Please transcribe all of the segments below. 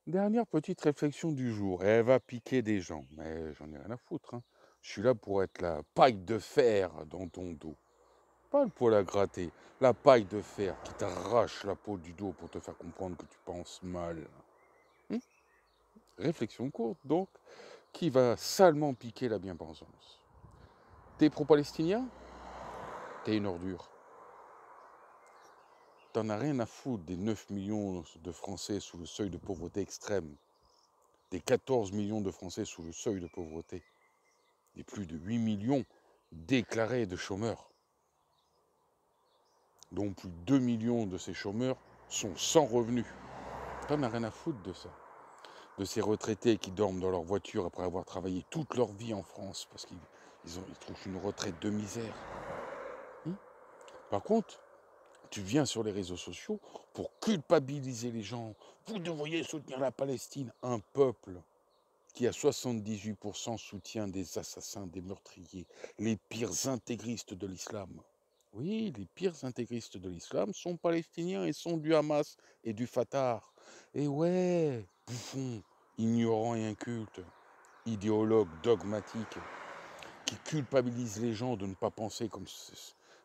Dernière petite réflexion du jour, et elle va piquer des gens, mais j'en ai rien à foutre, hein. Je suis là pour être la paille de fer dans ton dos. Pas le poil à gratter, la paille de fer qui t'arrache la peau du dos pour te faire comprendre que tu penses mal. Hmm. Réflexion courte, donc, qui va salement piquer la bien-pensance. T'es pro-palestinien? T'es une ordure. T'en as rien à foutre des 9 millions de Français sous le seuil de pauvreté extrême, des 14 millions de Français sous le seuil de pauvreté, des plus de 8 millions déclarés de chômeurs, dont plus de 2 millions de ces chômeurs sont sans revenus. T'en as rien à foutre de ça. De ces retraités qui dorment dans leur voiture après avoir travaillé toute leur vie en France parce qu'ils trouvent une retraite de misère. Hmm. Par contre, tu viens sur les réseaux sociaux pour culpabiliser les gens. Vous devriez soutenir la Palestine, un peuple qui à 78% soutient des assassins, des meurtriers, les pires intégristes de l'islam. Oui, les pires intégristes de l'islam sont palestiniens et sont du Hamas et du Fatah. Et ouais, bouffons, ignorants et incultes, idéologues dogmatiques, qui culpabilisent les gens de ne pas penser comme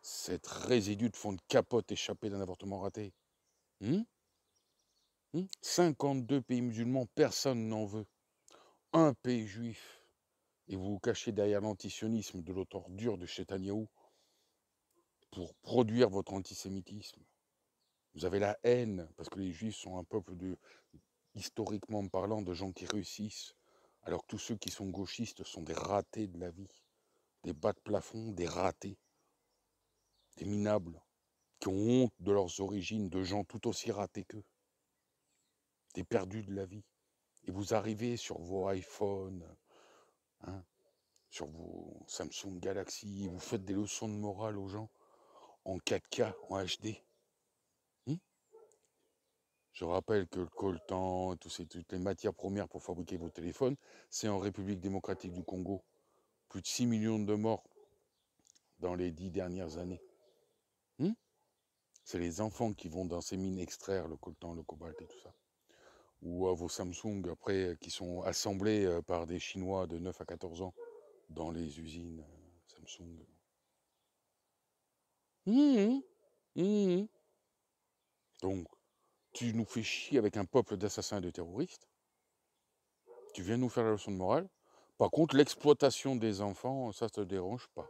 cette résidu de fond de capote échappé d'un avortement raté. 52 pays musulmans, personne n'en veut. Un pays juif. Et vous vous cachez derrière l'antisionisme de l'auteur dur de Netanyahou pour produire votre antisémitisme. Vous avez la haine, parce que les juifs sont un peuple historiquement parlant, de gens qui réussissent, alors que tous ceux qui sont gauchistes sont des ratés de la vie, des bas de plafond, des ratés, des minables, qui ont honte de leurs origines, de gens tout aussi ratés qu'eux, des perdus de la vie. Et vous arrivez sur vos iPhones, hein, sur vos Samsung Galaxy, vous faites des leçons de morale aux gens en 4K, en HD. Je rappelle que le coltan, toutes les matières premières pour fabriquer vos téléphones, c'est en République démocratique du Congo. Plus de 6 millions de morts dans les 10 dernières années. Hmm. C'est les enfants qui vont dans ces mines extraire le coltan, le cobalt et tout ça. Ou à vos Samsung, après, qui sont assemblés par des Chinois de 9 à 14 ans dans les usines Samsung. Mhm. Mhm. Donc, tu nous fais chier avec un peuple d'assassins et de terroristes. Tu viens nous faire la leçon de morale. Par contre, l'exploitation des enfants, ça ne te dérange pas.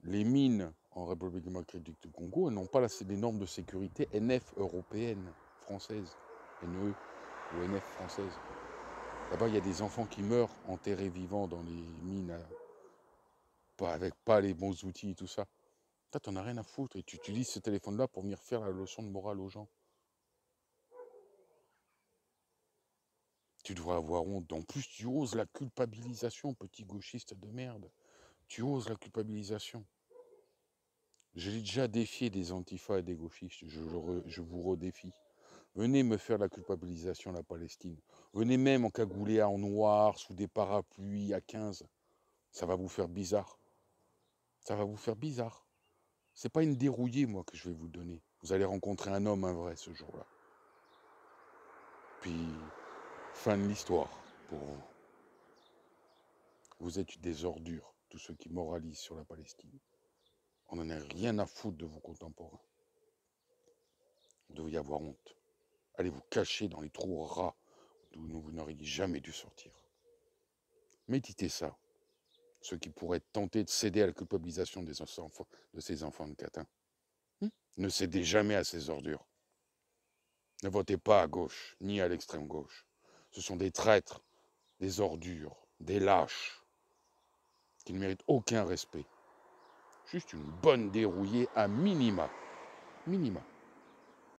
Les mines en République démocratique du Congo, elles n'ont pas les normes de sécurité NF européennes, françaises, NE ou NF françaises. Là-bas, il y a des enfants qui meurent enterrés vivants dans les mines, avec pas les bons outils et tout ça. Toi, t'en as rien à foutre et tu utilises ce téléphone-là pour venir faire la leçon de morale aux gens. Tu devrais avoir honte. En plus, tu oses la culpabilisation, petit gauchiste de merde. Tu oses la culpabilisation. J'ai déjà défié des antifas et des gauchistes. Je vous redéfie. Venez me faire la culpabilisation de la Palestine. Venez même en cagoulé en noir, sous des parapluies à 15. Ça va vous faire bizarre. Ça va vous faire bizarre. C'est pas une dérouillée, moi, que je vais vous donner. Vous allez rencontrer un homme, un vrai, ce jour-là. Puis, fin de l'histoire pour vous. Vous êtes des ordures, tous ceux qui moralisent sur la Palestine. On n'en a rien à foutre de vos contemporains. Vous devriez avoir honte. Allez vous cacher dans les trous rats d'où vous n'auriez jamais dû sortir. Méditez ça, ceux qui pourraient tenter de céder à la culpabilisation de ces enfants de catin. Ne cédez jamais à ces ordures. Ne votez pas à gauche, ni à l'extrême gauche. Ce sont des traîtres, des ordures, des lâches, qui ne méritent aucun respect. Juste une bonne dérouillée à minima. Minima.